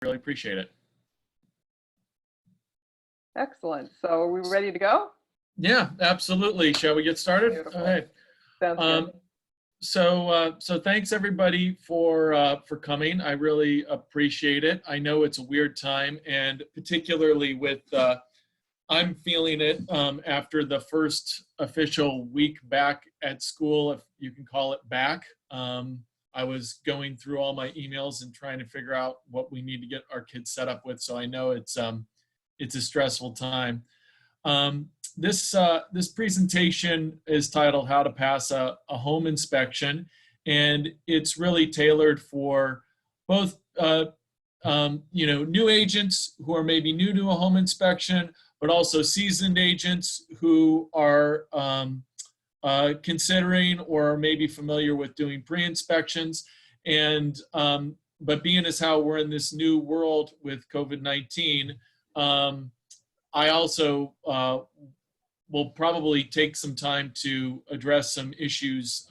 really appreciate it. Excellent. So are we ready to go? Yeah, absolutely. Shall we get started? Beautiful. Okay. Sounds good. So thanks everybody for coming. I really appreciate it. I know it's a weird time, and particularly with I'm feeling it after the first official week back at school, if you can call it back. I was going through all my emails and trying to figure out what we need to get our kids set up with. So I know it's a stressful time. This presentation is titled "How to Pass a Home Inspection," and it's really tailored for both new agents who are maybe new to a home inspection, but also seasoned agents who are considering or maybe familiar with doing pre-inspections. And but being as how we're in this new world with COVID-19, I also will probably take some time to address some issues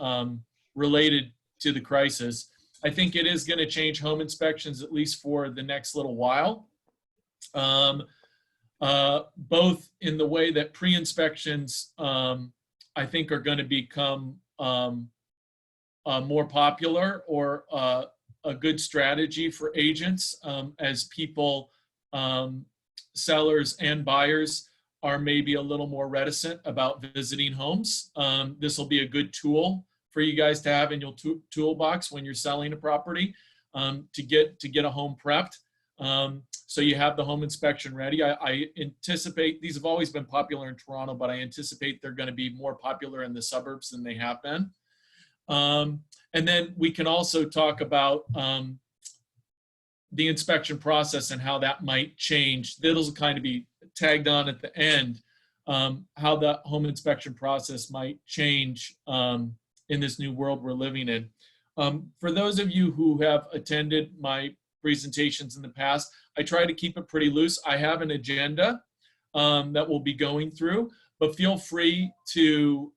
related to the crisis. I think it is going to change home inspections, at least for the next little while, both in the way that pre-inspections, I think, are going to become more popular, or a good strategy for agents as people, sellers and buyers, are maybe a little more reticent about visiting homes. This will be a good tool for you guys to have in your toolbox when you're selling a property, to get a home prepped. So you have the home inspection ready. I anticipate these have always been popular in Toronto, but I anticipate they're going to be more popular in the suburbs than they have been. And then we can also talk about the inspection process and how that might change. That'll kind of be tagged on at the end, how the home inspection process might change in this new world we're living in. For those of you who have attended my presentations in the past, I try to keep it pretty loose. I have an agenda that we'll be going through, but feel free to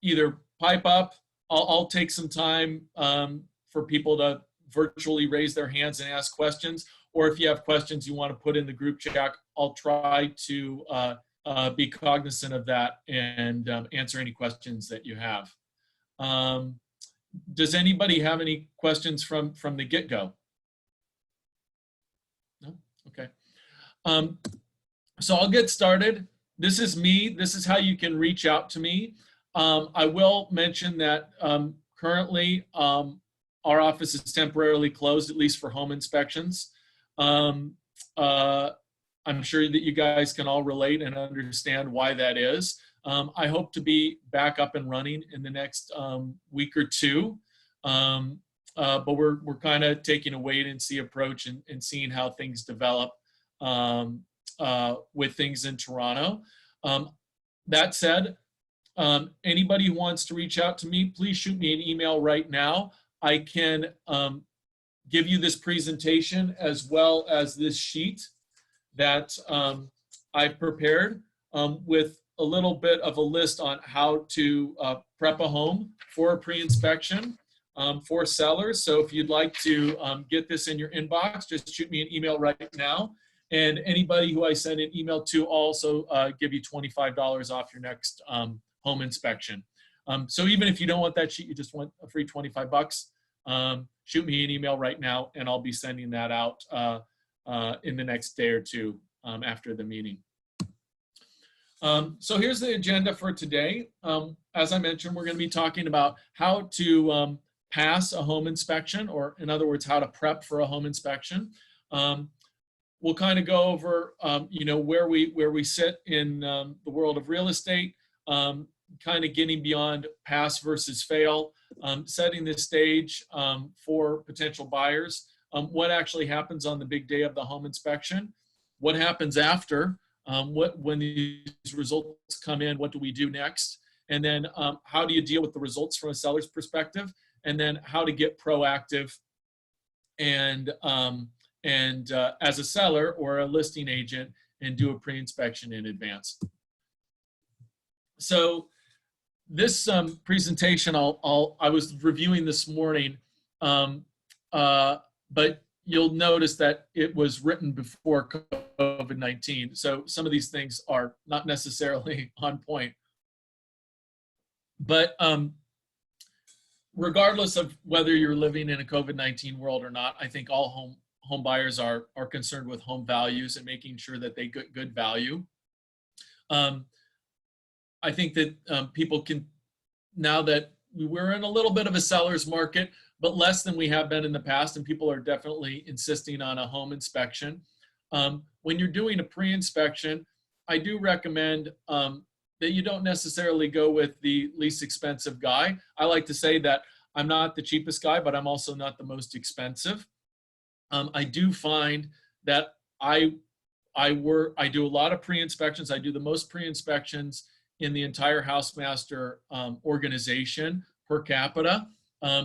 either pipe up. I'll take some time for people to virtually raise their hands and ask questions, or if you have questions you want to put in the group chat, I'll try to be cognizant of that and answer any questions that you have. Does anybody have any questions from the get-go? No? Okay. So I'll get started. This is me. This is how you can reach out to me. I will mention that currently our office is temporarily closed, at least for home inspections. I'm sure that you guys can all relate and understand why that is. I hope to be back up and running in the next week or two, but we're kind of taking a wait and see approach and seeing how things develop with things in Toronto. That said, anybody who wants to reach out to me, please shoot me an email right now. I can give you this presentation as well as this sheet that I've prepared with a little bit of a list on how to prep a home for a pre-inspection for sellers. So if you'd like to get this in your inbox, just shoot me an email right now. And anybody who I send an email to also give you $25 off your next home inspection. So even if you don't want that sheet, you just want a free 25 bucks, shoot me an email right now and I'll be sending that out in the next day or two after the meeting. So here's the agenda for today. As I mentioned, we're going to be talking about how to pass a home inspection, or in other words, how to prep for a home inspection. We'll kind of go over, where we sit in the world of real estate, kind of getting beyond pass versus fail, setting the stage for potential buyers, what actually happens on the big day of the home inspection, what happens after, when these results come in, what do we do next, and then how do you deal with the results from a seller's perspective, and then how to get proactive and as a seller or a listing agent and do a pre-inspection in advance. So this presentation I was reviewing this morning. but you'll notice that it was written before COVID-19. So some of these things are not necessarily on point. But regardless of whether you're living in a COVID-19 world or not, I think all home buyers are concerned with home values and making sure that they get good value. I think that people can, now that we're in a little bit of a seller's market, but less than we have been in the past, and people are definitely insisting on a home inspection. When you're doing a pre-inspection, I do recommend that you don't necessarily go with the least expensive guy. I like to say that I'm not the cheapest guy, but I'm also not the most expensive. I do find that I do a lot of pre-inspections. I do the most pre-inspections in the entire HouseMaster organization per capita.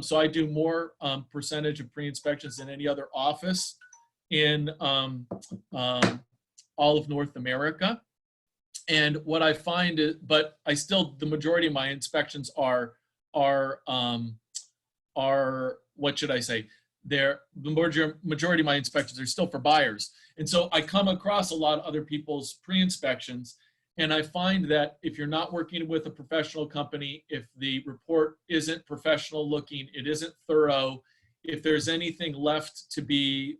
So I do more percentage of pre-inspections than any other office in all of North America. And what I find is, but I still, the majority of my inspections are what should I say? The majority of my inspections are still for buyers. And so I come across a lot of other people's pre-inspections, and I find that if you're not working with a professional company, if the report isn't professional looking, it isn't thorough, if there's anything left to be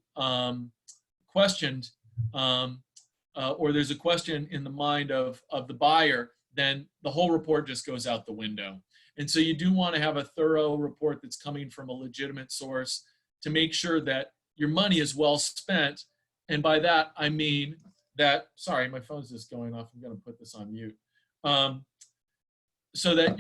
questioned, or there's a question in the mind of the buyer, then the whole report just goes out the window. And so you do want to have a thorough report that's coming from a legitimate source to make sure that your money is well spent. And by that, I mean that, sorry, my phone's just going off. I'm going to put this on mute. So that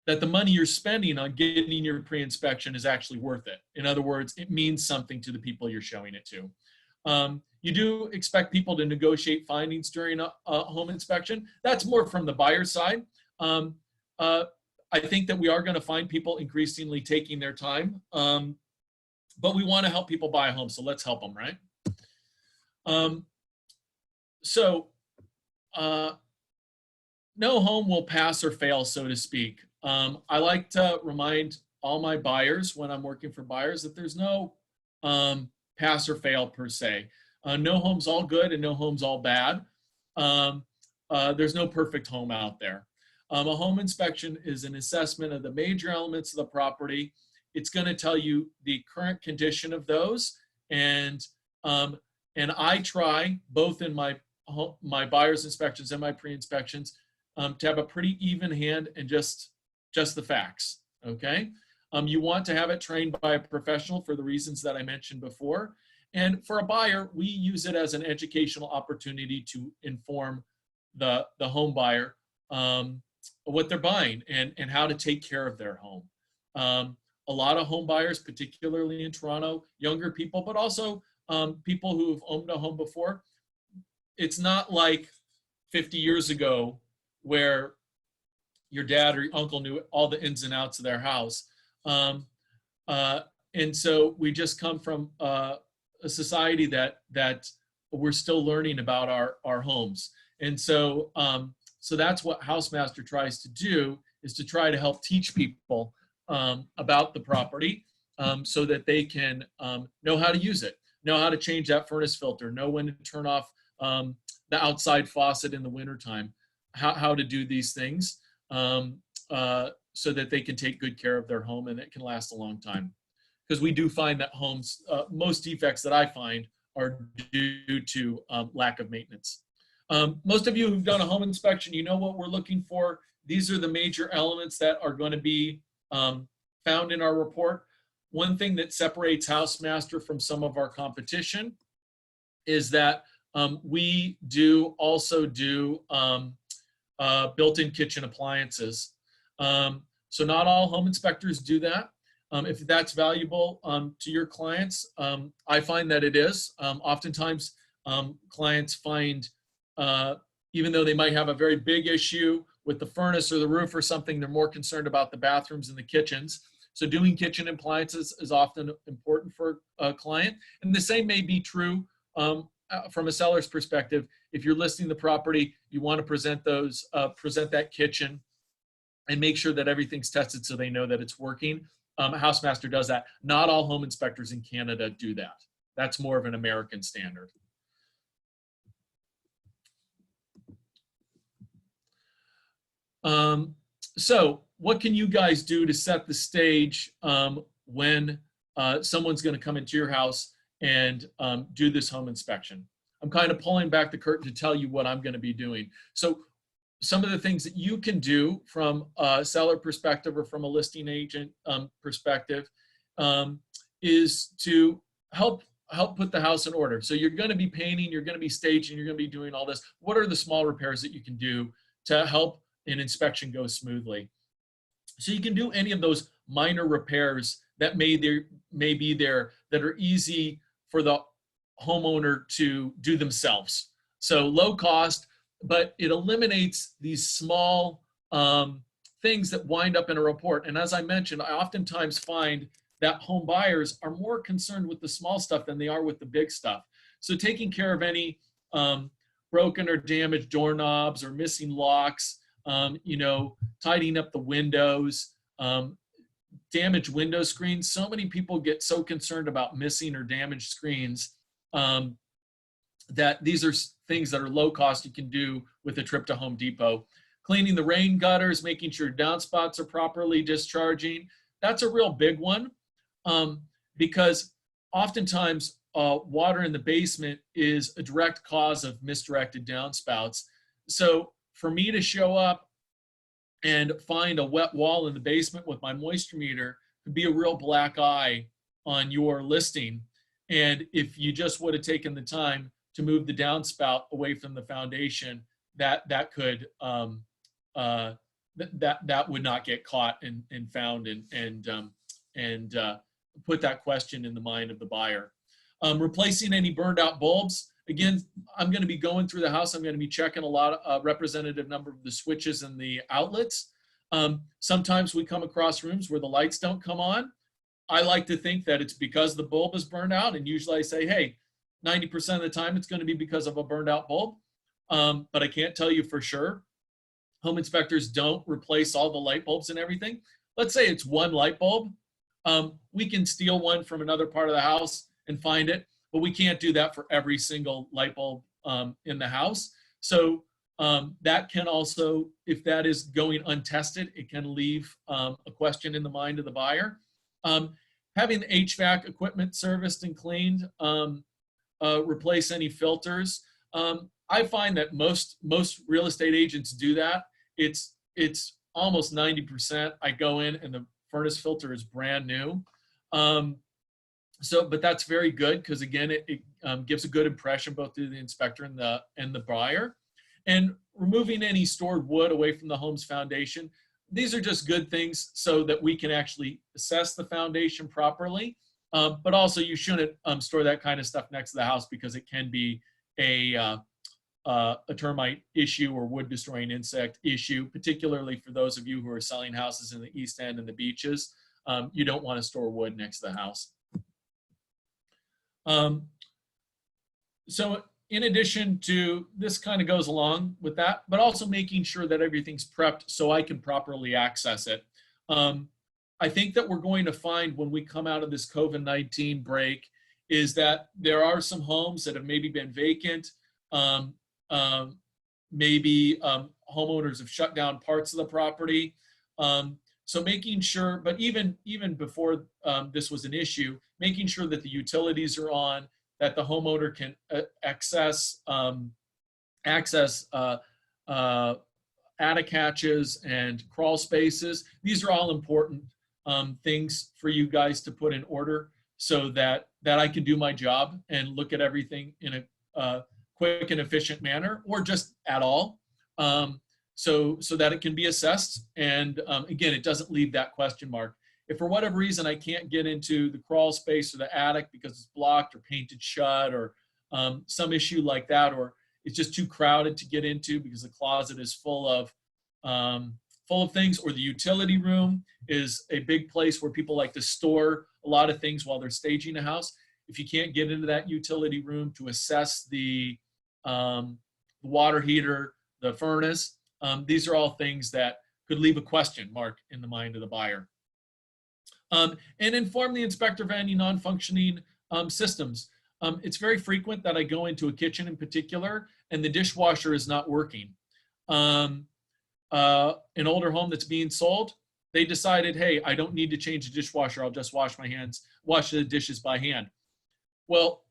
that the money you're spending on getting your pre-inspection is actually worth it. In other words, it means something to the people you're showing it to. You do expect people to negotiate findings during a home inspection. That's more from the buyer side. I think that we are going to find people increasingly taking their time, but we want to help people buy a home, so let's help them, right? No home will pass or fail, so to speak. I like to remind all my buyers when I'm working for buyers that there's no pass or fail per se. No home's all good and no home's all bad. There's no perfect home out there. A home inspection is an assessment of the major elements of the property. It's going to tell you the current condition of those, and I try both in my buyer's inspections and my pre-inspections to have a pretty even hand and just the facts. Okay, you want to have it trained by a professional for the reasons that I mentioned before, and for a buyer, we use it as an educational opportunity to inform the home buyer what they're buying and how to take care of their home. A lot of home buyers, particularly in Toronto, younger people, but also people who've owned a home before. It's not like 50 years ago where your dad or your uncle knew all the ins and outs of their house. And so we just come from a society that we're still learning about our homes. And so, so that's what HouseMaster tries to do, is to try to help teach people about the property so that they can know how to use it, know how to change that furnace filter, know when to turn off the outside faucet in the wintertime, how to do these things so that they can take good care of their home and it can last a long time. Because we do find that homes, most defects that I find are due to lack of maintenance. Most of you who've done a home inspection, you know what we're looking for. These are the major elements that are going to be found in our report. One thing that separates HouseMaster from some of our competition is that we also do built-in kitchen appliances. So not all home inspectors do that. If that's valuable to your clients, I find that it is. Oftentimes, clients find, even though they might have a very big issue with the furnace or the roof or something, they're more concerned about the bathrooms and the kitchens. So doing kitchen appliances is often important for a client. And the same may be true from a seller's perspective. If you're listing the property, you want to present that kitchen and make sure that everything's tested so they know that it's working. HouseMaster does that. Not all home inspectors in Canada do that. That's more of an American standard. So what can you guys do to set the stage when someone's going to come into your house and do this home inspection? I'm kind of pulling back the curtain to tell you what I'm going to be doing. So some of the things that you can do from a seller perspective or from a listing agent perspective is to help put the house in order. So you're going to be painting, you're going to be staging, you're going to be doing all this. What are the small repairs that you can do to help an inspection go smoothly? So you can do any of those minor repairs that may be there that are easy for the homeowner to do themselves. So low cost, but it eliminates these small things that wind up in a report. And as I mentioned, I oftentimes find that home buyers are more concerned with the small stuff than they are with the big stuff. So taking care of any broken or damaged doorknobs or missing locks, tidying up the windows, damaged window screens. So many people get so concerned about missing or damaged screens that these are things that are low cost you can do with a trip to Home Depot. Cleaning the rain gutters, making sure downspouts are properly discharging. That's a real big one because oftentimes water in the basement is a direct cause of misdirected downspouts. So for me to show up and find a wet wall in the basement with my moisture meter could be a real black eye on your listing. And if you just would have taken the time to move the downspout away from the foundation, that could that would not get caught and found and put that question in the mind of the buyer. Replacing any burned out bulbs. Again, I'm going to be going through the house. I'm going to be checking a lot of representative number of the switches and the outlets. Sometimes we come across rooms where the lights don't come on. I like to think that it's because the bulb is burned out, and usually I say, hey, 90% of the time it's going to be because of a burned out bulb, but I can't tell you for sure. Home inspectors don't replace all the light bulbs and everything. Let's say it's one light bulb. We can steal one from another part of the house and find it, but we can't do that for every single light bulb in the house. So that can also, if that is going untested, it can leave a question in the mind of the buyer. Having the HVAC equipment serviced and cleaned, replace any filters. I find that most real estate agents do that. It's almost 90%. I go in and the furnace filter is brand new. But that's very good because again, it gives a good impression both to the inspector and the buyer. And removing any stored wood away from the home's foundation. These are just good things so that we can actually assess the foundation properly. But also you shouldn't store that kind of stuff next to the house because it can be a termite issue or wood destroying insect issue, particularly for those of you who are selling houses in the East End and the beaches. You don't want to store wood next to the house. So in addition to, this kind of goes along with that, but also making sure that everything's prepped so I can properly access it. I think that we're going to find when we come out of this COVID-19 break is that there are some homes that have maybe been vacant. Maybe homeowners have shut down parts of the property. So making sure, but even before this was an issue, making sure that the utilities are on, that the homeowner can access attic hatches and crawl spaces. These are all important things for you guys to put in order so that I can do my job and look at everything in a quick and efficient manner, or just at all, so that it can be assessed. And again, it doesn't leave that question mark. If for whatever reason I can't get into the crawl space or the attic because it's blocked or painted shut or some issue like that, or it's just too crowded to get into because the closet is full of things, or the utility room is a big place where people like to store a lot of things while they're staging a house. If you can't get into that utility room to assess the water heater, the furnace, these are all things that could leave a question mark in the mind of the buyer. And inform the inspector of any non-functioning systems. It's very frequent that I go into a kitchen in particular and the dishwasher is not working. An older home that's being sold, they decided, hey, I don't need to change the dishwasher. I'll just wash the dishes by hand. Well,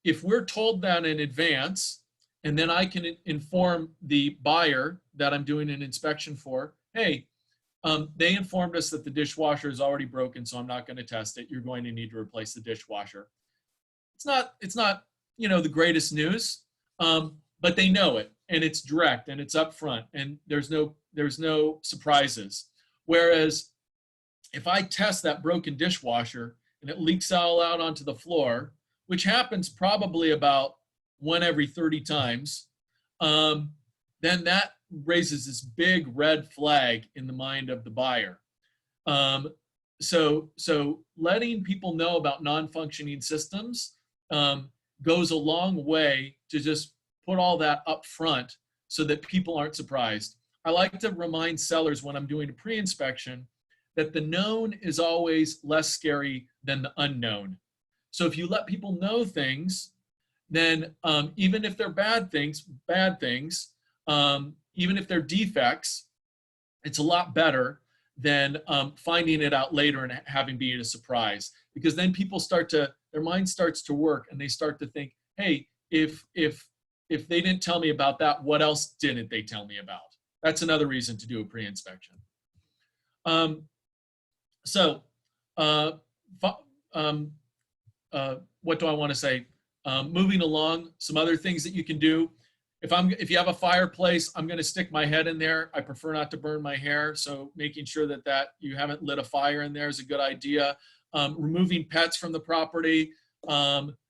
if we're told that in advance, and then I can inform the buyer that I'm doing an inspection for, hey, they informed us that the dishwasher is already broken, so I'm not going to test it. You're going to need to replace the dishwasher. It's not, the greatest news, but they know it, and it's direct, and it's upfront, and there's no surprises. Whereas if I test that broken dishwasher and it leaks all out onto the floor, which happens probably about 1 every 30 times, then that raises this big red flag in the mind of the buyer. So letting people know about non-functioning systems goes a long way to just put all that up front so that people aren't surprised. I like to remind sellers when I'm doing a pre-inspection that the known is always less scary than the unknown. So if you let people know things, then even if they're bad things, even if they're defects, it's a lot better than finding it out later and having been a surprise. Because then people their mind starts to work and they start to think, hey, if they didn't tell me about that, what else didn't they tell me about? That's another reason to do a pre-inspection. What do I want to say? Moving along, some other things that you can do. If you have a fireplace, I'm going to stick my head in there. I prefer not to burn my hair, so making sure that you haven't lit a fire in there is a good idea. Removing pets from the property.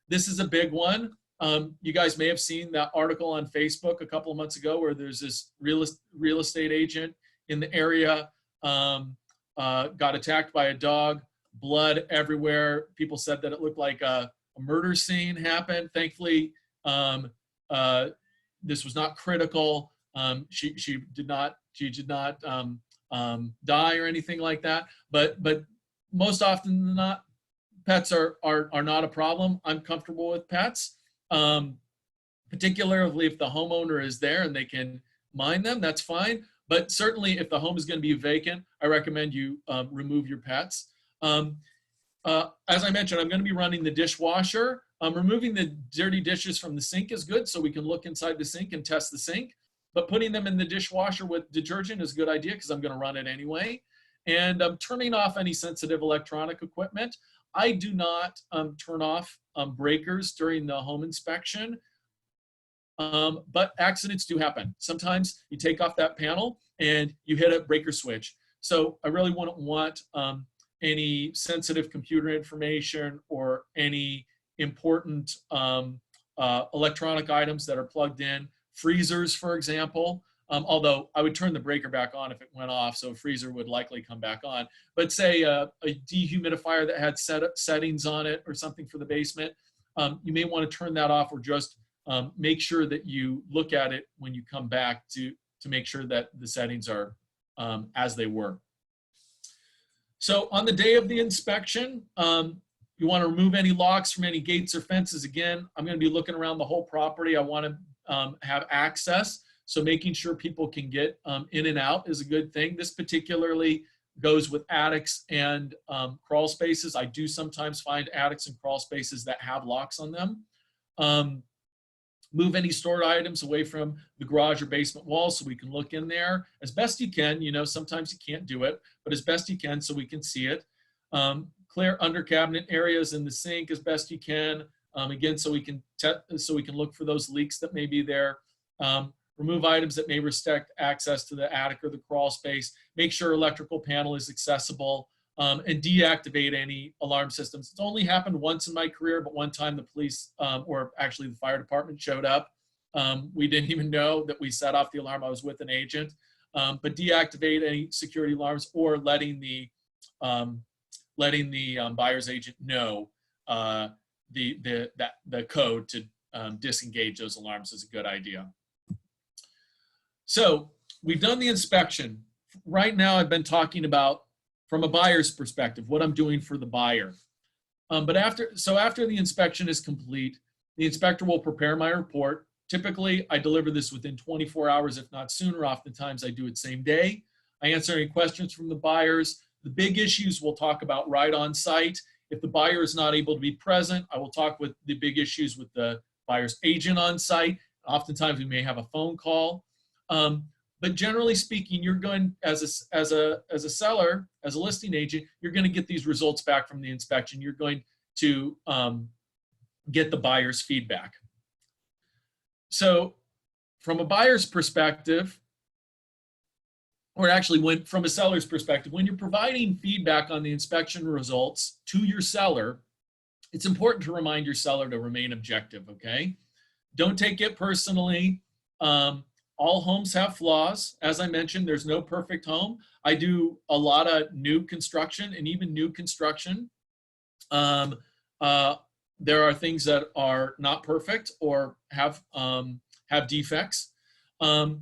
This is a big one. You guys may have seen that article on Facebook a couple of months ago where there's this real estate agent in the area got attacked by a dog, blood everywhere. People said that it looked like a murder scene happened. Thankfully, this was not critical. She did not die or anything like that. But most often than not, pets are not a problem. I'm comfortable with pets, particularly if the homeowner is there and they can mind them. That's fine. But certainly, if the home is going to be vacant, I recommend you remove your pets. As I mentioned, I'm going to be running the dishwasher. Removing the dirty dishes from the sink is good, so we can look inside the sink and test the sink. But putting them in the dishwasher with detergent is a good idea because I'm going to run it anyway. And turning off any sensitive electronic equipment. I do not turn off breakers during the home inspection, but accidents do happen. Sometimes you take off that panel and you hit a breaker switch. So I really wouldn't want any sensitive computer information or any important electronic items that are plugged in. Freezers, for example, although I would turn the breaker back on if it went off, so a freezer would likely come back on. But say a dehumidifier that had settings on it or something for the basement, you may want to turn that off or just make sure that you look at it when you come back to make sure that the settings are as they were. So on the day of the inspection, you want to remove any locks from any gates or fences. Again, I'm going to be looking around the whole property. I want to have access. So making sure people can get in and out is a good thing. This particularly goes with attics and crawl spaces. I do sometimes find attics and crawl spaces that have locks on them. Move any stored items away from the garage or basement walls so we can look in there as best you can. Sometimes you can't do it, but as best you can so we can see it. Clear under cabinet areas in the sink as best you can. Again, so we can look for those leaks that may be there. Remove items that may restrict access to the attic or the crawl space. Make sure electrical panel is accessible, and deactivate any alarm systems. It's only happened once in my career, but one time the police, or actually the fire department showed up. We didn't even know that we set off the alarm. I was with an agent. But deactivate any security alarms or letting the buyer's agent know the code to disengage those alarms is a good idea. So we've done the inspection. Right now I've been talking about from a buyer's perspective, what I'm doing for the buyer. But after the inspection is complete, the inspector will prepare my report. Typically, I deliver this within 24 hours, if not sooner. Oftentimes, I do it same day. I answer any questions from the buyers. The big issues we'll talk about right on site. If the buyer is not able to be present, I will talk with the big issues with the buyer's agent on site. Oftentimes, we may have a phone call. But generally speaking, you're going, as a seller, as a listing agent, you're going to get these results back from the inspection. You're going to get the buyer's feedback. So from a buyer's perspective, or actually from a seller's perspective, when you're providing feedback on the inspection results to your seller, it's important to remind your seller to remain objective, okay? Don't take it personally. All homes have flaws. As I mentioned, there's no perfect home. I do a lot of new construction, and even new construction, there are things that are not perfect or have defects. So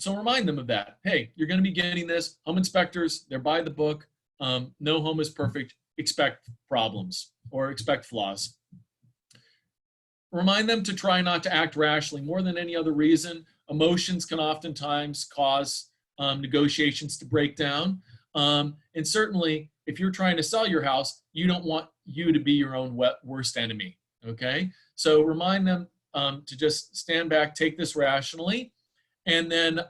remind them of that. Hey, you're going to be getting this. Home inspectors, they're by the book. No home is perfect. Expect problems or expect flaws. Remind them to try not to act rashly. More than any other reason, emotions can oftentimes cause negotiations to break down. And certainly, if you're trying to sell your house, you don't want you to be your own worst enemy, okay? So remind them to just stand back, take this rationally, and then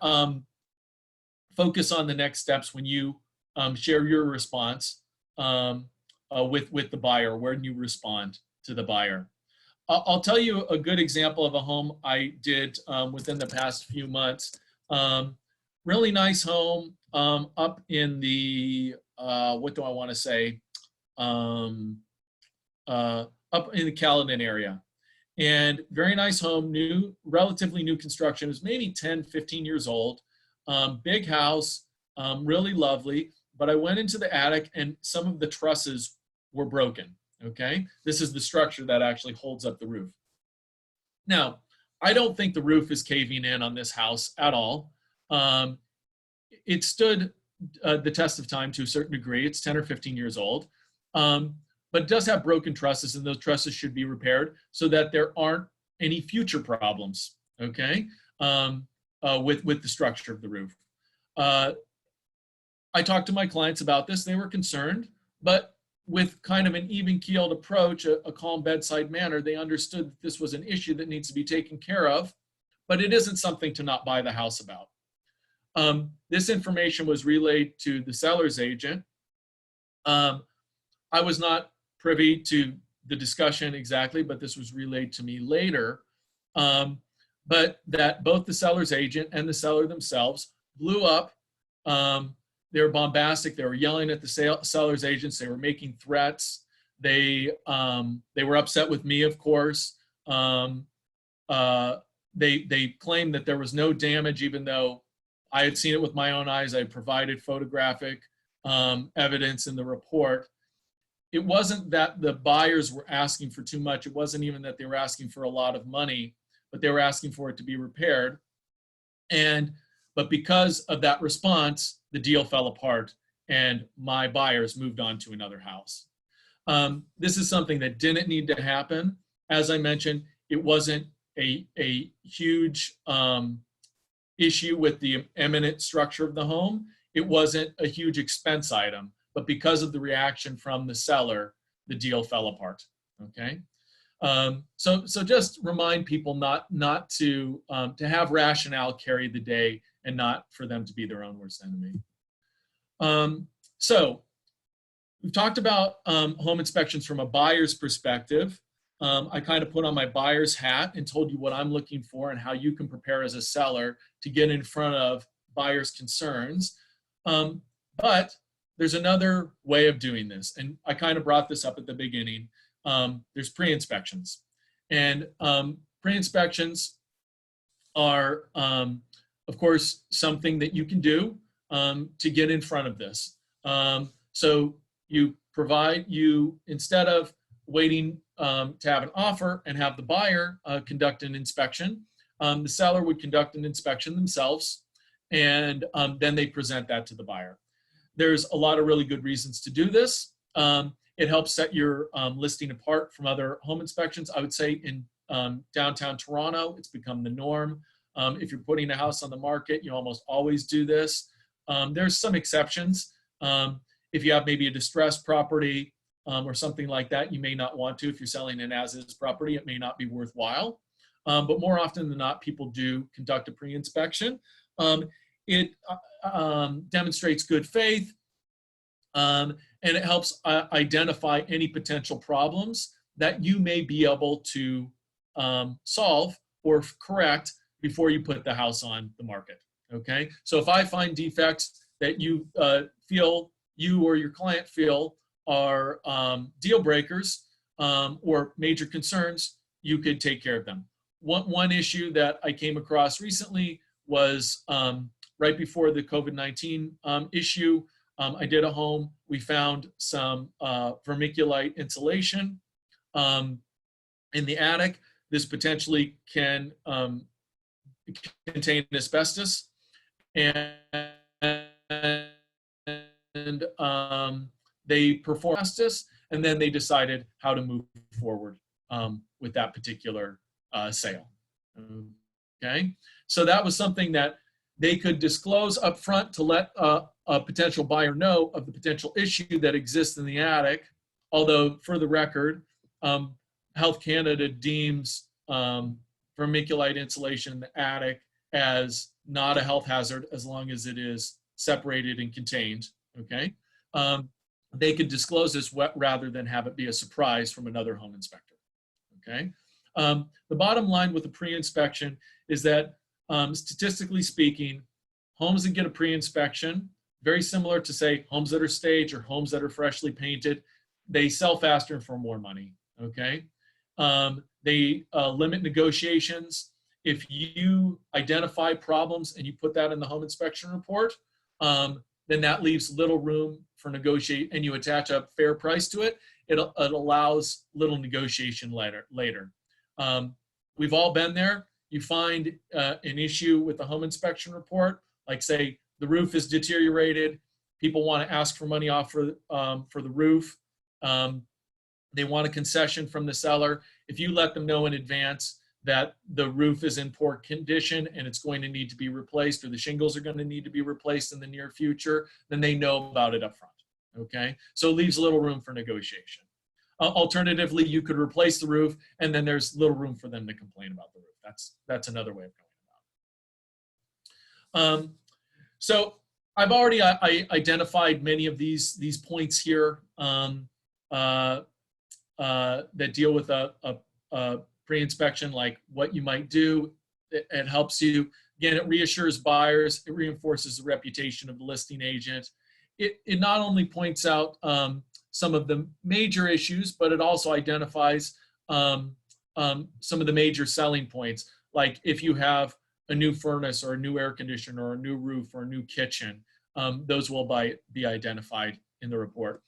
focus on the next steps when you share your response with the buyer, when you respond to the buyer. I'll tell you a good example of a home I did within the past few months. Really nice home up in the, what do I want to say? Up in the Caledon area. And very nice home, new, relatively new construction. It was maybe 10, 15 years old. Big house, really lovely. But I went into the attic and some of the trusses were broken. Okay, this is the structure that actually holds up the roof. Now, I don't think the roof is caving in on this house at all. It stood the test of time to a certain degree. It's 10 or 15 years old, but it does have broken trusses, and those trusses should be repaired so that there aren't any future problems, okay, with the structure of the roof. I talked to my clients about this. They were concerned, but with kind of an even-keeled approach, a calm bedside manner, they understood that this was an issue that needs to be taken care of, but it isn't something to not buy the house about. This information was relayed to the seller's agent. I was not privy to the discussion exactly, but this was relayed to me later. But that both the seller's agent and the seller themselves blew up. They were bombastic. They were yelling at the seller's agents. They were making threats. They were upset with me, of course. They claimed that there was no damage, even though I had seen it with my own eyes. I had provided photographic evidence in the report. It wasn't that the buyers were asking for too much. It wasn't even that they were asking for a lot of money, but they were asking for it to be repaired. But because of that response, the deal fell apart and my buyers moved on to another house. This is something that didn't need to happen. As I mentioned, it wasn't a huge issue with the eminent structure of the home. It wasn't a huge expense item, but because of the reaction from the seller, the deal fell apart, okay? So just remind people not to have rationale carry the day and not for them to be their own worst enemy. So we've talked about home inspections from a buyer's perspective. I kind of put on my buyer's hat and told you what I'm looking for and how you can prepare as a seller to get in front of buyers' concerns. But there's another way of doing this, and I kind of brought this up at the beginning. There's pre-inspections, and pre-inspections are, of course, something that you can do to get in front of this. So instead of waiting to have an offer and have the buyer conduct an inspection, the seller would conduct an inspection themselves, and then they present that to the buyer. there's a lot of really good reasons to do this. It helps set your listing apart from other home inspections. I would say in downtown Toronto, it's become the norm. If you're putting a house on the market, you almost always do this. There's some exceptions. If you have maybe a distressed property or something like that, you may not want to. If you're selling an as-is property, it may not be worthwhile. But more often than not, people do conduct a pre-inspection. It demonstrates good faith, and it helps identify any potential problems that you may be able to solve or correct before you put the house on the market. Okay, so if I find defects that you feel, you or your client feel are deal breakers or major concerns, you could take care of them. One issue that I came across recently was right before the COVID-19 issue. I did a home. We found some vermiculite insulation in the attic. This potentially can contain asbestos, and they performed asbestos, and then they decided how to move forward with that particular sale. Okay, so that was something that they could disclose up front to let a potential buyer know of the potential issue that exists in the attic. Although, for the record, Health Canada deems vermiculite insulation in the attic as not a health hazard as long as it is separated and contained. Okay, they could disclose this rather than have it be a surprise from another home inspector. Okay, the bottom line with the pre-inspection is that statistically speaking, homes that get a pre-inspection, very similar to say homes that are staged or homes that are freshly painted, they sell faster and for more money. Okay, they limit negotiations. If you identify problems and you put that in the home inspection report, then that leaves little room for negotiate, and you attach a fair price to it. It allows little negotiation later. We've all been there. You find an issue with the home inspection report, like say the roof is deteriorated. People want to ask for money off for the roof. They want a concession from the seller. If you let them know in advance that the roof is in poor condition and it's going to need to be replaced, or the shingles are going to need to be replaced in the near future, then they know about it up front. Okay, so it leaves little room for negotiation. Alternatively, you could replace the roof, and then there's little room for them to complain about the roof. That's another way of going about it. So I've already identified many of these points here that deal with a pre-inspection, like what you might do. It helps you. Again, it reassures buyers. It reinforces the reputation of the listing agent. It not only points out some of the major issues, but it also identifies some of the major selling points. Like if you have a new furnace or a new air conditioner or a new roof or a new kitchen, those will be identified in the report.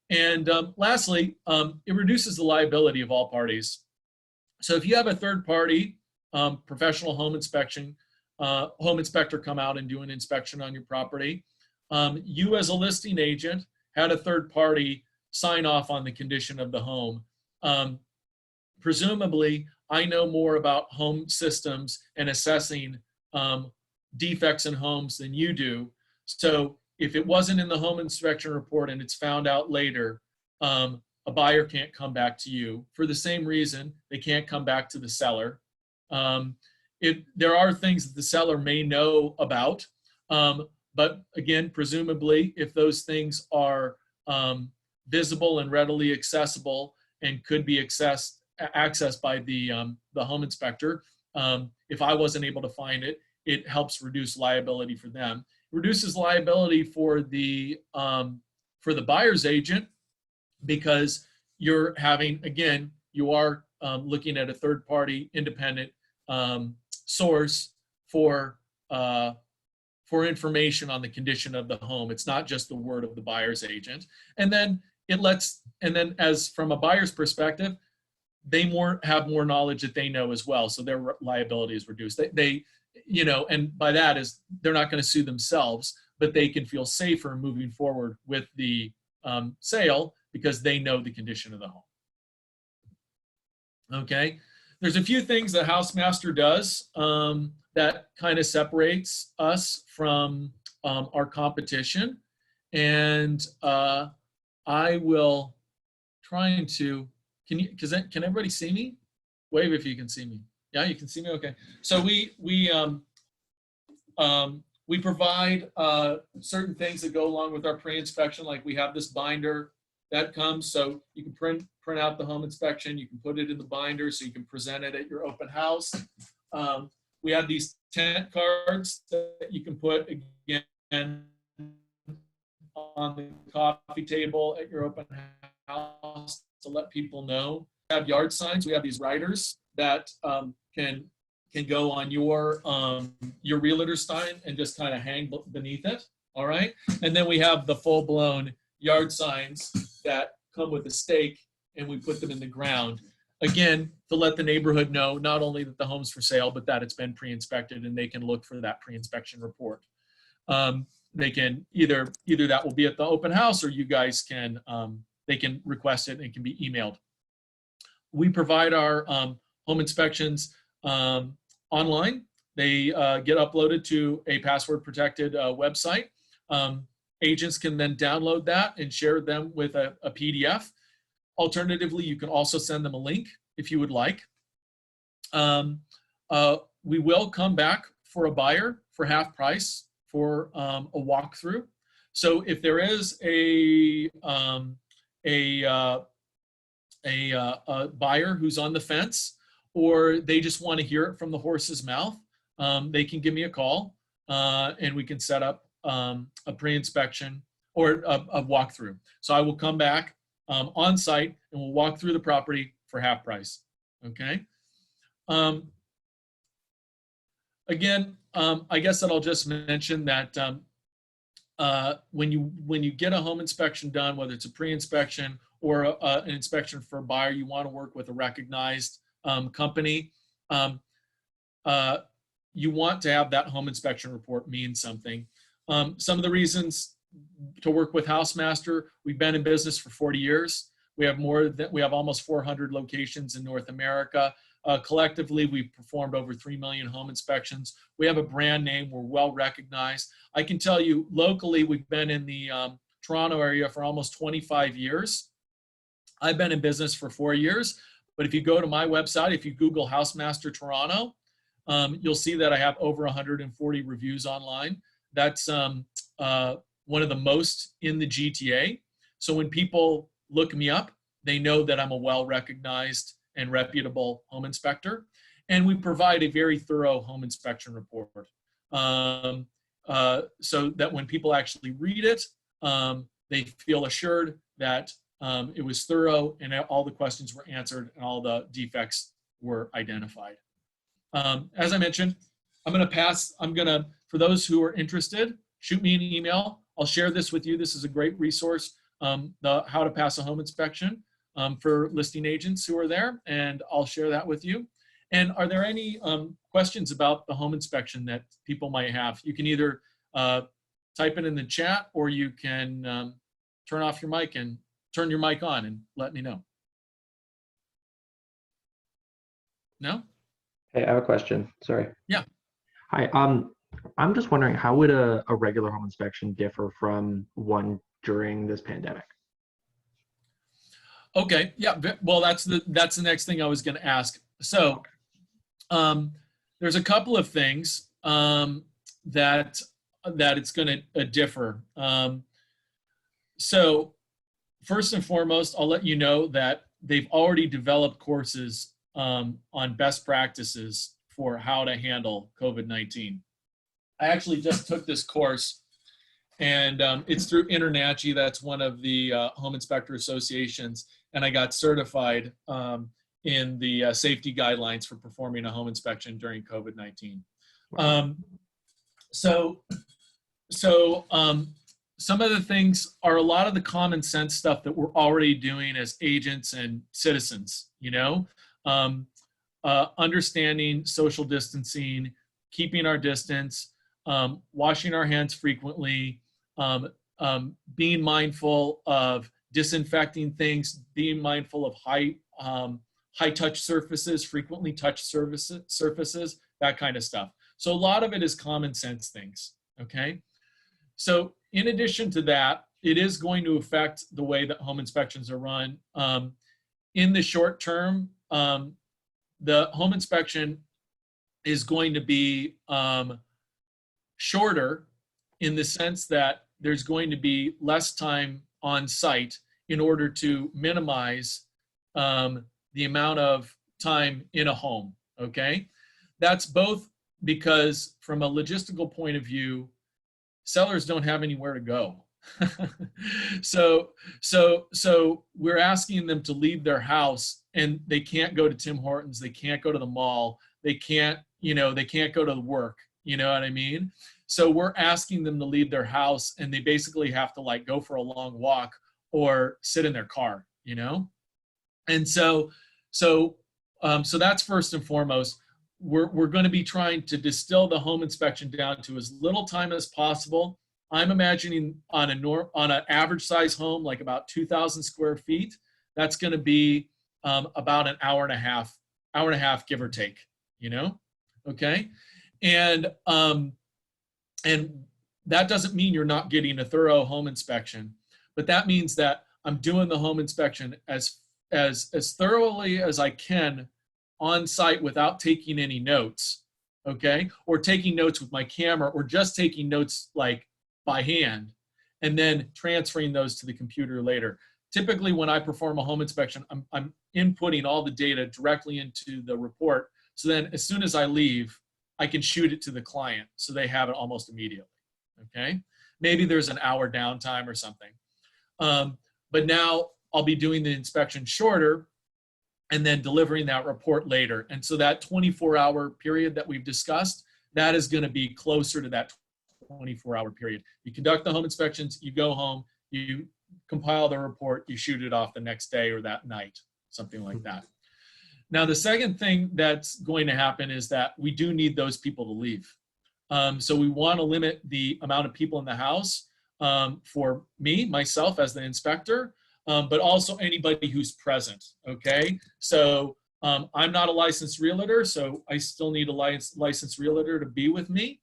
And lastly, it reduces the liability of all parties. So if you have a third party professional home inspector come out and do an inspection on your property, you as a listing agent had a third party sign off on the condition of the home. Presumably, I know more about home systems and assessing defects in homes than you do. So if it wasn't in the home inspection report and it's found out later, a buyer can't come back to you. For the same reason, they can't come back to the seller. There are things that the seller may know about, but again, presumably, if those things are visible and readily accessible and could be accessed by the home inspector, if I wasn't able to find it, it helps reduce liability for them. It reduces liability for the buyer's agent, because you're having, again, you are looking at a third-party independent source for information on the condition of the home. It's not just the word of the buyer's agent. And then as from a buyer's perspective, they have more knowledge that they know as well, so their liability is reduced. you know, and by that is they're not going to sue themselves, but they can feel safer moving forward with the sale because they know the condition of the home. Okay, there's a few things that HouseMaster does that kind of separates us from our competition, and I will try to, can everybody see me? Wave if you can see me. Yeah, you can see me. Okay, so we provide certain things that go along with our pre-inspection, like we have this binder that comes, so you can print out the home inspection, you can put it in the binder so you can present it at your open house. We have these tent cards that you can put, again, on the coffee table at your open house to let people know. We have yard signs. We have these riders that can go on your realtor sign and just kind of hang beneath it. All right, and then we have the full-blown yard signs that come with a stake, and we put them in the ground, again, to let the neighborhood know not only that the home's for sale, but that it's been pre-inspected, and they can look for that pre-inspection report. They can either that will be at the open house, or you guys can, they can request it and it can be emailed. We provide our home inspections online. They get uploaded to a password protected website. Agents can then download that and share them with a PDF. Alternatively, you can also send them a link if you would like. We will come back for a buyer for half price for a walkthrough. So if there is a buyer who's on the fence, or they just want to hear it from the horse's mouth, they can give me a call and we can set up a pre-inspection or a walkthrough. So I will come back on site and we'll walk through the property for half price. Okay. Again, I guess that I'll just mention that when you get a home inspection done, whether it's a pre-inspection or an inspection for a buyer, you want to work with a recognized company. You want to have that home inspection report mean something. Some of the reasons to work with HouseMaster: we've been in business for 40 years. We have almost 400 locations in North America. Collectively, we've performed over 3 million home inspections. We have a brand name. We're well recognized. I can tell you locally, we've been in the Toronto area for almost 25 years. I've been in business for 4 years, but if you go to my website, if you Google HouseMaster Toronto, you'll see that I have over 140 reviews online. That's one of the most in the GTA. So when people look me up, they know that I'm a well-recognized and reputable home inspector. And we provide a very thorough home inspection report. So that when people actually read it, they feel assured that it was thorough and all the questions were answered and all the defects were identified. As I mentioned, for those who are interested, shoot me an email. I'll share this with you. This is a great resource, the How to Pass a Home Inspection for listing agents who are there, and I'll share that with you. And are there any questions about the home inspection that people might have? You can either type it in the chat, or you can turn off your mic and turn your mic on and let me know. No? Hey, I have a question. Sorry. Yeah. Hi. I'm just wondering, how would a regular home inspection differ from one during this pandemic? Okay. Yeah. Well, that's the next thing I was going to ask. So, there's a couple of things that it's going to differ. So, first and foremost, I'll let you know that they've already developed courses on best practices for how to handle COVID-19. I actually just took this course, and it's through InterNACHI. That's one of the home inspector associations, and I got certified in the safety guidelines for performing a home inspection during COVID-19. So some of the things are a lot of the common sense stuff that we're already doing as agents and citizens, you know, understanding social distancing, keeping our distance, washing our hands frequently, being mindful of disinfecting things, being mindful of high touch surfaces, frequently touched surfaces, that kind of stuff. So a lot of it is common sense things, okay? So in addition to that, it is going to affect the way that home inspections are run. In the short term, the home inspection is going to be shorter in the sense that there's going to be less time on site in order to minimize the amount of time in a home, okay? That's both because from a logistical point of view, sellers don't have anywhere to go. So we're asking them to leave their house and they can't go to Tim Hortons, they can't go to the mall, they can't go to work, you know what I mean? So we're asking them to leave their house and they basically have to like go for a long walk or sit in their car, you know? And so that's first and foremost. We're going to be trying to distill the home inspection down to as little time as possible. I'm imagining on an average size home, like about 2,000 square feet, that's going to be about an hour and a half, give or take, you know? Okay. And that doesn't mean you're not getting a thorough home inspection, but that means that I'm doing the home inspection as thoroughly as I can on site without taking any notes, okay? Or taking notes with my camera, or just taking notes like by hand, and then transferring those to the computer later. Typically, when I perform a home inspection, I'm inputting all the data directly into the report, so then as soon as I leave, I can shoot it to the client, so they have it almost immediately, okay? Maybe there's an hour downtime or something. But now I'll be doing the inspection shorter and then delivering that report later. And so that 24-hour period that we've discussed, that is going to be closer to that 24-hour period. You conduct the home inspections, you go home, you compile the report, you shoot it off the next day or that night, something like that. Now, the second thing that's going to happen is that we do need those people to leave. So we want to limit the amount of people in the house for myself as the inspector, but also anybody who's present, okay? So I'm not a licensed realtor, so I still need a licensed realtor to be with me.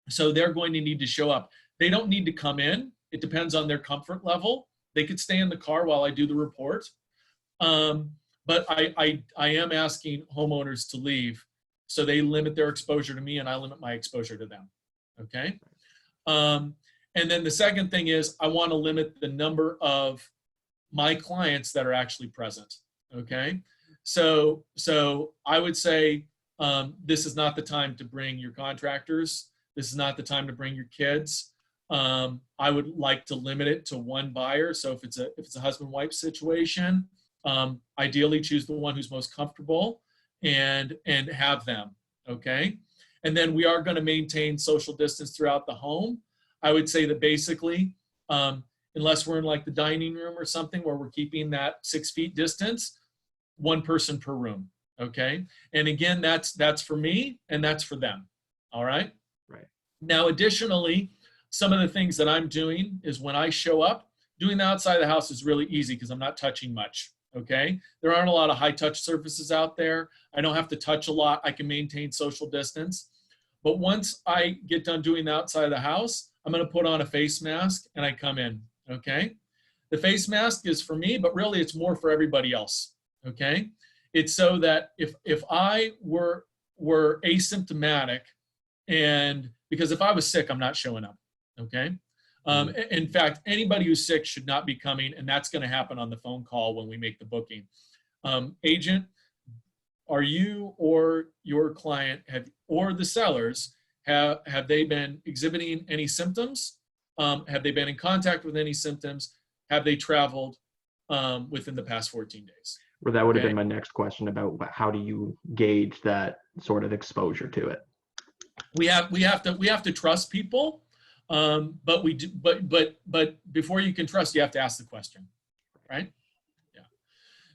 So they're going to need to show up. They don't need to come in. It depends on their comfort level. They could stay in the car while I do the report. But I am asking homeowners to leave so they limit their exposure to me and I limit my exposure to them, okay? And then the second thing is I want to limit the number of my clients that are actually present, okay? So I would say this is not the time to bring your contractors. This is not the time to bring your kids. I would like to limit it to one buyer. So if it's a husband-wife situation, ideally choose the one who's most comfortable and have them, okay? And then we are going to maintain social distance throughout the home. I would say that basically, unless we're in like the dining room or something where we're keeping that 6 feet distance, one person per room, okay? And again, that's for me and that's for them, all right? Right. Now, additionally, some of the things that I'm doing is when I show up, doing the outside of the house is really easy because I'm not touching much, okay? There aren't a lot of high touch surfaces out there. I don't have to touch a lot. I can maintain social distance. But once I get done doing the outside of the house, I'm going to put on a face mask and I come in, okay? The face mask is for me, but really it's more for everybody else, okay? It's so that if I were asymptomatic, and because if I was sick, I'm not showing up, okay? In fact, anybody who's sick should not be coming, and that's going to happen on the phone call when we make the booking. Agent, are you or your client or the sellers, have they been exhibiting any symptoms? Have they been in contact with any symptoms? Have they traveled within the past 14 days? Well, that would have been my next question about how do you gauge that sort of exposure to it? We have to trust people, but before you can trust, you have to ask the question, right? Yeah.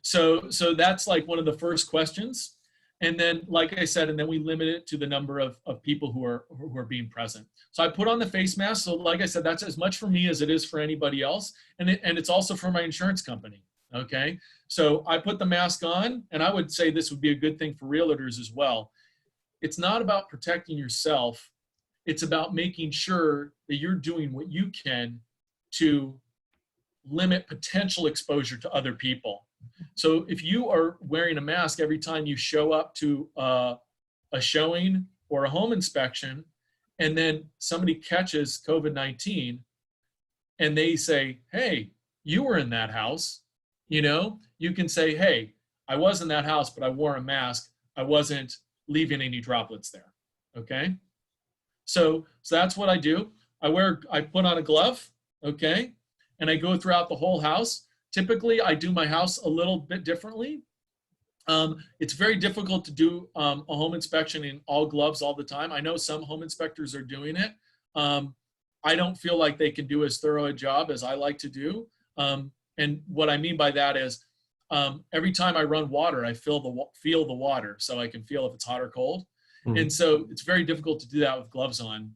So that's like one of the first questions, And then, like I said, and then we limit it to the number of people who are being present. So I put on the face mask. So like I said, that's as much for me as it is for anybody else. And it's also for my insurance company. Okay. So I put the mask on, and I would say this would be a good thing for realtors as well. It's not about protecting yourself. It's about making sure that you're doing what you can to limit potential exposure to other people. So if you are wearing a mask every time you show up to a showing or a home inspection, and then somebody catches COVID-19 and they say, hey, you were in that house, you can say, hey, I was in that house, but I wore a mask. I wasn't leaving any droplets there. Okay. So that's what I do. I put on a glove. Okay. And I go throughout the whole house. Typically, I do my house a little bit differently. It's very difficult to do a home inspection in all gloves all the time. I know some home inspectors are doing it. I don't feel like they can do as thorough a job as I like to do. And what I mean by that is every time I run water, I feel the water so I can feel if it's hot or cold. Mhm. And so it's very difficult to do that with gloves on.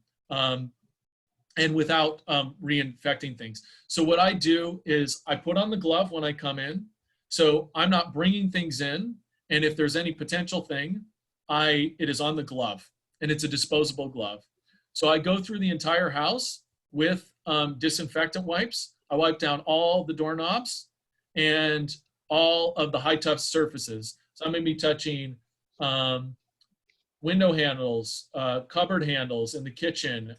And without reinfecting things. So what I do is I put on the glove when I come in. So I'm not bringing things in. And if there's any potential thing, it is on the glove, and it's a disposable glove. So I go through the entire house with disinfectant wipes. I wipe down all the doorknobs and all of the high touch surfaces. So I'm gonna be touching window handles, cupboard handles in the kitchen,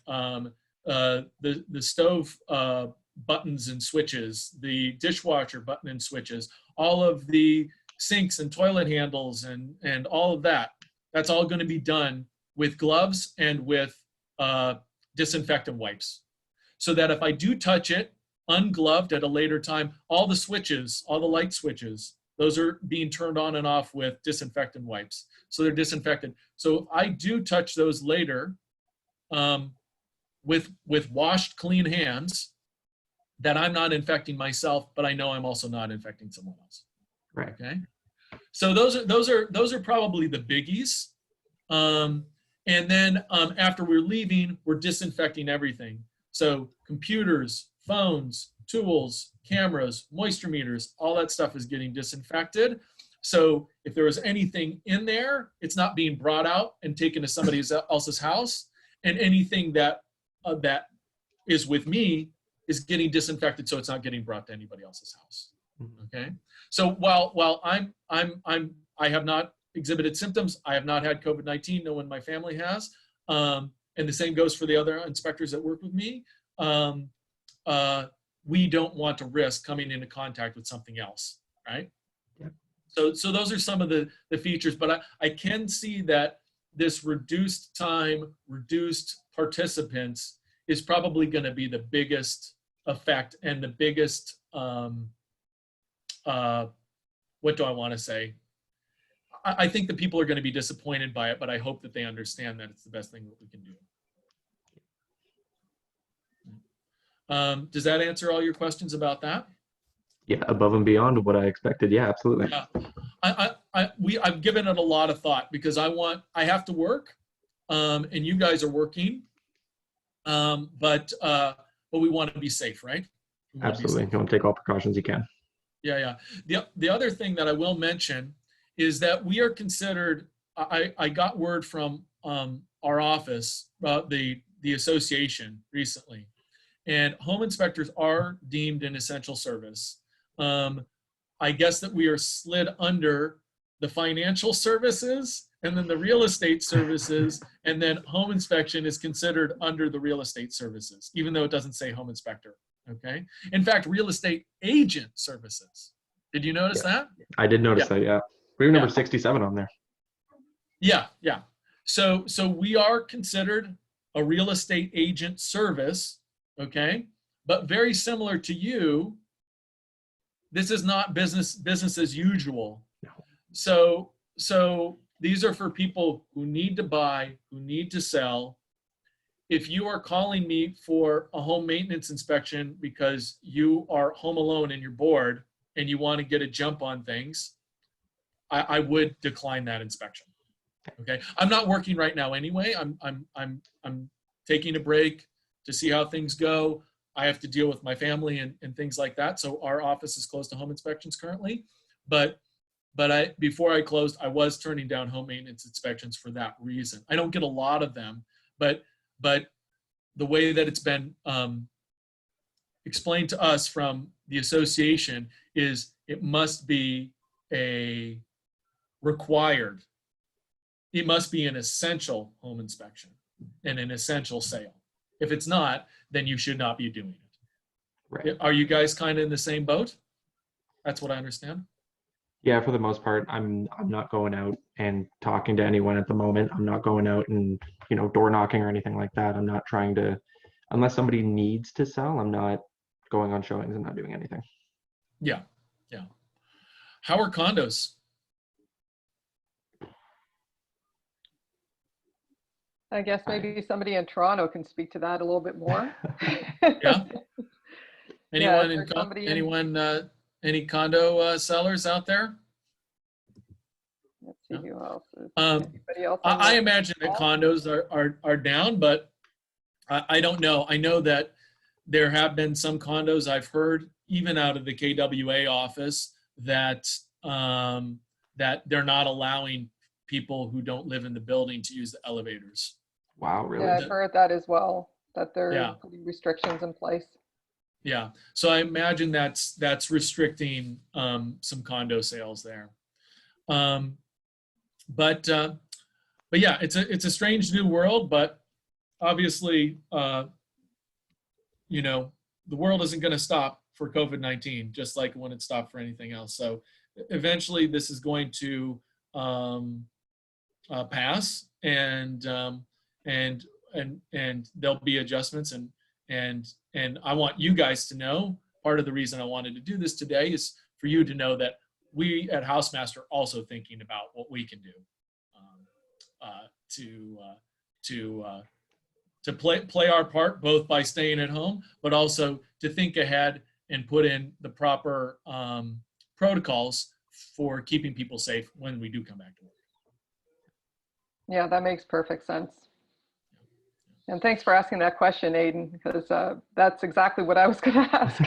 the stove buttons and switches, the dishwasher button and switches, all of the sinks and toilet handles and all of that. That's all going to be done with gloves and with disinfectant wipes. So that if I do touch it ungloved at a later time, all the switches, all the light switches, those are being turned on and off with disinfectant wipes. So they're disinfected. So if I do touch those later, with washed, clean hands, that I'm not infecting myself, but I know I'm also not infecting someone else. Right. Okay. So those are probably the biggies. And then after we're leaving, we're disinfecting everything. So computers, phones, tools, cameras, moisture meters, all that stuff is getting disinfected. So if there was anything in there, it's not being brought out and taken to somebody else's house. And anything that is with me is getting disinfected, so it's not getting brought to anybody else's house. Okay. So while I have not exhibited symptoms, I have not had COVID-19. No one in my family has, and the same goes for the other inspectors that work with me. We don't want to risk coming into contact with something else, right? Yeah. So those are some of the features, but I can see that this reduced time, reduced participants is probably going to be the biggest effect and the biggest, what do I want to say? I think that people are going to be disappointed by it, but I hope that they understand that it's the best thing that we can do. Does that answer all your questions about that? Yeah, above and beyond what I expected. Yeah, absolutely. Yeah. I've given it a lot of thought because I have to work, and you guys are working, but we want to be safe, right? Absolutely. You want to take all precautions you can. Yeah. The other thing that I will mention is that we are considered, I got word from our office about the association recently, and home inspectors are deemed an essential service. I guess that we are slid under the financial services and then the real estate services, and then home inspection is considered under the real estate services, even though it doesn't say home inspector. Okay. In fact, real estate agent services. Did you notice that? I did notice that. Yeah. We were number 67 on there. Yeah. So we are considered a real estate agent service. Okay. But very similar to you, this is not business as usual. No. So these are for people who need to buy, who need to sell. If you are calling me for a home maintenance inspection because you are home alone and you're bored and you want to get a jump on things, I would decline that inspection. Okay. I'm not working right now anyway. I'm taking a break to see how things go. I have to deal with my family and things like that. So our office is closed to home inspections currently. But before I closed, I was turning down home maintenance inspections for that reason. I don't get a lot of them, but the way that it's been explained to us from the association is it must be a required. It must be an essential home inspection and an essential sale. If it's not, then you should not be doing it. Right. Are you guys kind of in the same boat? That's what I understand. Yeah, for the most part, I'm not going out and talking to anyone at the moment. I'm not going out and, door knocking or anything like that. I'm not trying to, unless somebody needs to sell, I'm not going on showings and not doing anything. Yeah. Yeah. How are condos? I guess maybe somebody in Toronto can speak to that a little bit more. Yeah. Anyone is there somebody in- any condo sellers out there? Let's see who else is. Um, Anybody else on I the imagine that call? condos are down, but I don't know. I know that there have been some condos I've heard, even out of the KWA office, that that they're not allowing people who don't live in the building to use the elevators. Wow, really? Yeah, I've heard that as well, that they're Yeah. putting restrictions in place. Yeah, so I imagine that's restricting some condo sales there. But yeah, it's a strange new world, but obviously, the world isn't going to stop for COVID-19, just like when it stopped for anything else. So eventually, this is going to pass, and there'll be adjustments, and I want you guys to know. Part of the reason I wanted to do this today is for you to know that we at HouseMaster are also thinking about what we can do to play our part, both by staying at home, but also to think ahead and put in the proper protocols for keeping people safe when we do come back to work. Yeah, that makes perfect sense. And thanks for asking that question, Aiden, because that's exactly what I was going to ask.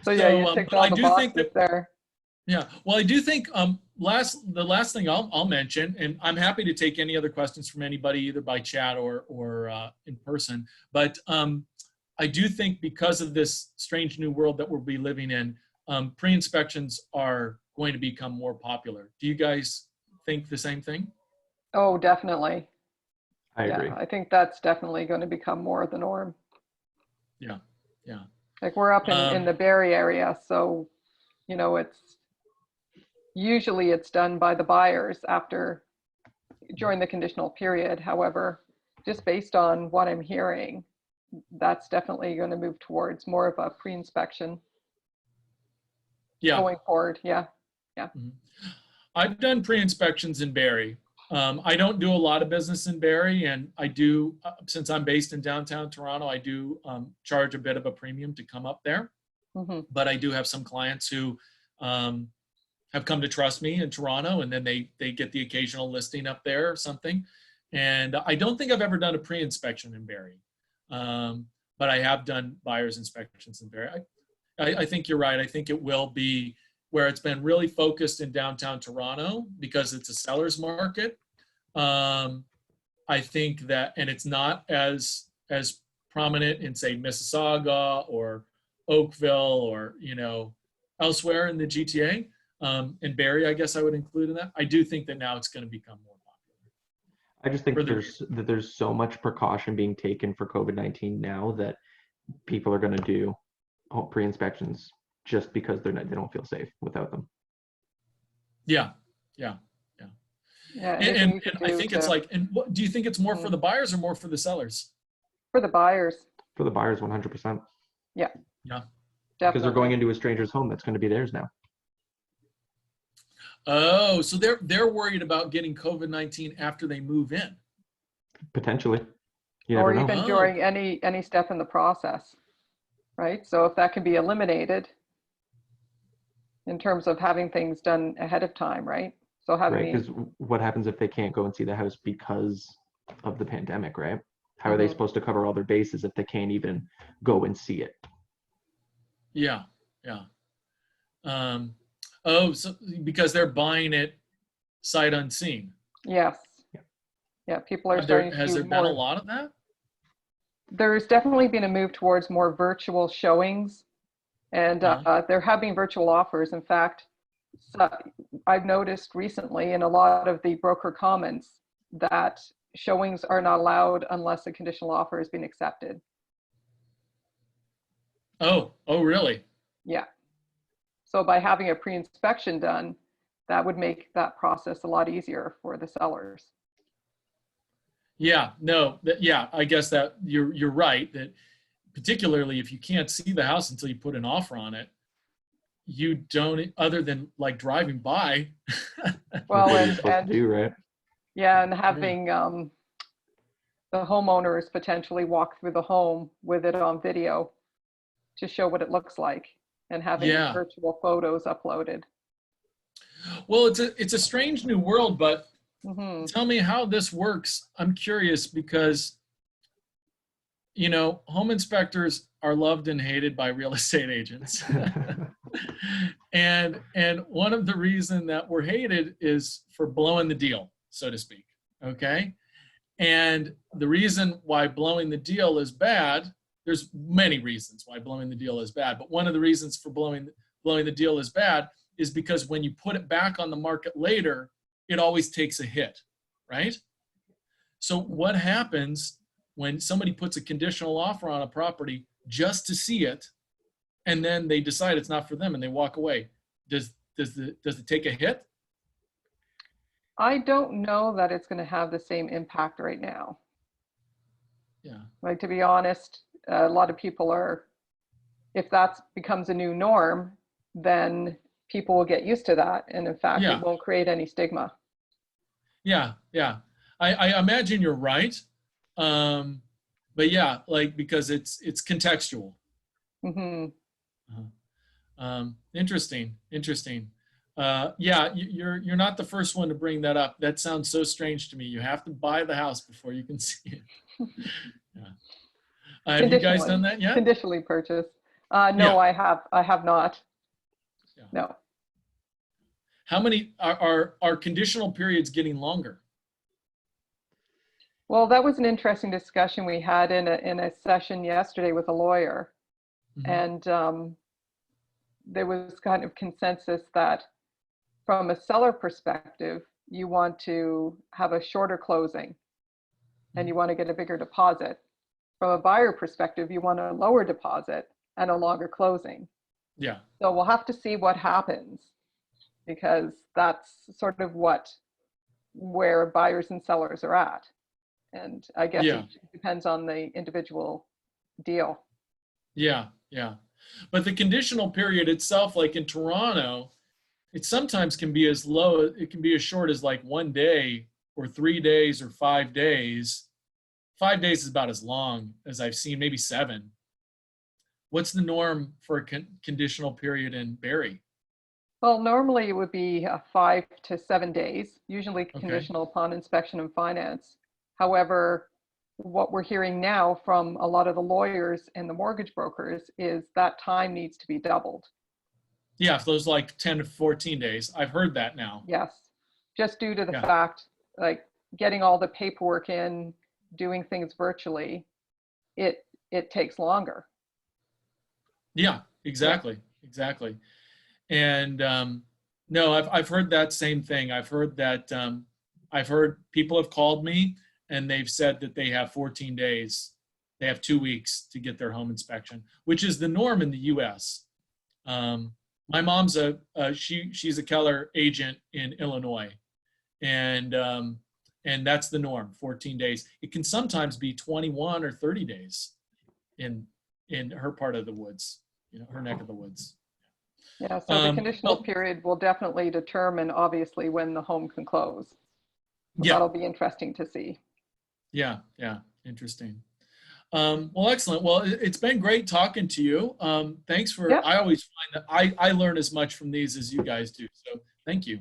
So yeah, you ticked all the boxes there. Yeah, well, I do think the last thing I'll mention, and I'm happy to take any other questions from anybody, either by chat or in person, but I do think because of this strange new world that we'll be living in, pre-inspections are going to become more popular. Do you guys think the same thing? Oh, definitely. I agree. Yeah, I think that's definitely going to become more the norm. Yeah, yeah. Like we're up in the Barrie area, so it's usually done by the buyers during the conditional period. However, just based on what I'm hearing, that's definitely going to move towards more of a pre-inspection. Yeah. Going forward, yeah. Mm-hmm. I've done pre-inspections in Barrie. I don't do a lot of business in Barrie, and I do, since I'm based in downtown Toronto, I do charge a bit of a premium to come up there. Mm-hmm. But I do have some clients who have come to trust me in Toronto, and then they get the occasional listing up there or something. And I don't think I've ever done a pre-inspection in Barrie, but I have done buyer's inspections in Barrie. I think you're right. I think it will be where it's been really focused in downtown Toronto because it's a seller's market. I think that, and it's not as prominent in, say, Mississauga or Oakville or elsewhere in the GTA. And Barrie, I guess I would include in that. I do think that now it's going to become more popular. I just think there's so much precaution being taken for COVID-19 now that people are going to do pre-inspections just because they don't feel safe without them. Yeah. And I think it's like, and what do you think it's more for the buyers or more for the sellers? For the buyers. For the buyers, 100%. Yeah. Yeah. Because they're going into a stranger's home that's going to be theirs now. Oh, so they're worried about getting COVID-19 after they move in. Potentially. Or even during any step in the process, right? So if that can be eliminated in terms of having things done ahead of time, right? So having Right, because what happens if they can't go and see the house because of the pandemic, right? How are they supposed to cover all their bases if they can't even go and see it? Yeah, yeah. Oh, so because they're buying it sight unseen. yes, Yeah. yeah, people are starting to Has do there been a more. lot of that? There's definitely been a move towards more virtual showings, and there have been virtual offers. In fact, so I've noticed recently in a lot of the broker comments that showings are not allowed unless a conditional offer has been accepted. Oh, really? Yeah. So by having a pre-inspection done, that would make that process a lot easier for the sellers. Yeah, no, yeah, I guess that you're right that particularly if you can't see the house until you put an offer on it, you don't, other than like driving by. Well, What are you supposed to do, right? yeah, and having the homeowners potentially walk through the home with it on video to show what it looks like, and having Yeah. virtual photos uploaded. Well, it's a strange new world, but Mm-hmm. tell me how this works. I'm curious because, home inspectors are loved and hated by real estate agents. And one of the reasons that we're hated is for blowing the deal, so to speak. Okay. And the reason why blowing the deal is bad, there's many reasons why blowing the deal is bad, but one of the reasons for blowing the deal is bad is because when you put it back on the market later, it always takes a hit, right? So what happens when somebody puts a conditional offer on a property just to see it, and then they decide it's not for them and they walk away? Does it take a hit? I don't know that it's going to have the same impact right now. Yeah. Like, to be honest, a lot of people are, if that becomes a new norm, then people will get used to that. And in fact, Yeah. it won't create any stigma. Yeah. I imagine you're right. But yeah, like, because it's contextual. Mm-hmm. Interesting. Yeah, you're not the first one to bring that up. That sounds so strange to me. You have to buy the house before you can see it. Yeah. Have you guys done that yet? Conditionally purchased. No, Yeah. I have not. Yeah. No. How many are conditional periods getting longer? Well, that was an interesting discussion we had in a session yesterday with a lawyer. Mm-hmm. And there was kind of consensus that from a seller perspective, you want to have a shorter closing and you want to get a bigger deposit. From a buyer perspective, you want a lower deposit and a longer closing. Yeah. So we'll have to see what happens, because that's sort of where buyers and sellers are at. And I guess Yeah. it depends on the individual deal. Yeah. But the conditional period itself, like in Toronto, it sometimes can be as low, it can be as short as like 1 day or 3 days or 5 days. 5 days is about as long as I've seen, maybe 7. What's the norm for a conditional period in Barrie? Well, normally it would be 5 to 7 days, usually conditional upon inspection and finance. However, what we're hearing now from a lot of the lawyers and the mortgage brokers is that time needs to be doubled. Yeah, if those like 10 to 14 days. I've heard that now. Yes, just due to the fact, like, getting all the paperwork in, doing things virtually, it takes longer. Yeah, exactly. And no, I've heard that same thing. I've heard that I've heard people have called me and they've said that they have 14 days. They have 2 weeks to get their home inspection, which is the norm in the U.S. My mom's she's a Keller agent in Illinois, and that's the norm, 14 days. It can sometimes be 21 or 30 days in her part of the woods, her neck of the woods. Yeah, so the conditional period will definitely determine, obviously, when the home can close. So that'll be interesting to see. Yeah, interesting. Well, excellent. Well, it's been great talking to you. Thanks for, I always find that I learn as much from these as you guys do. So thank you.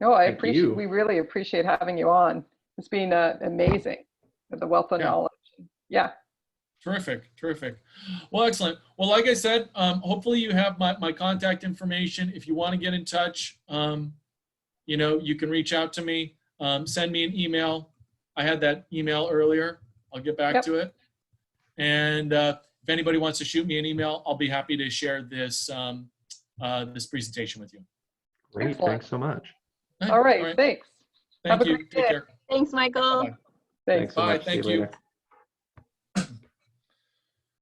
No, Thank you. we really appreciate having you on. It's been amazing with the wealth of Yeah. knowledge. Yeah. Terrific, terrific. Well, excellent. Well, like I said, hopefully you have my contact information. If you want to get in touch, you know, you can reach out to me, send me an email. I had that email earlier. I'll get back Yep. to it. And if anybody wants to shoot me an email, I'll be happy to share this this presentation with you. Great. Excellent. Thanks so much. All right. Thanks. Thank Have a you. great Take day. care. Thanks, Michael. Bye-bye. Thanks. So Bye. much. See Thank you you. later.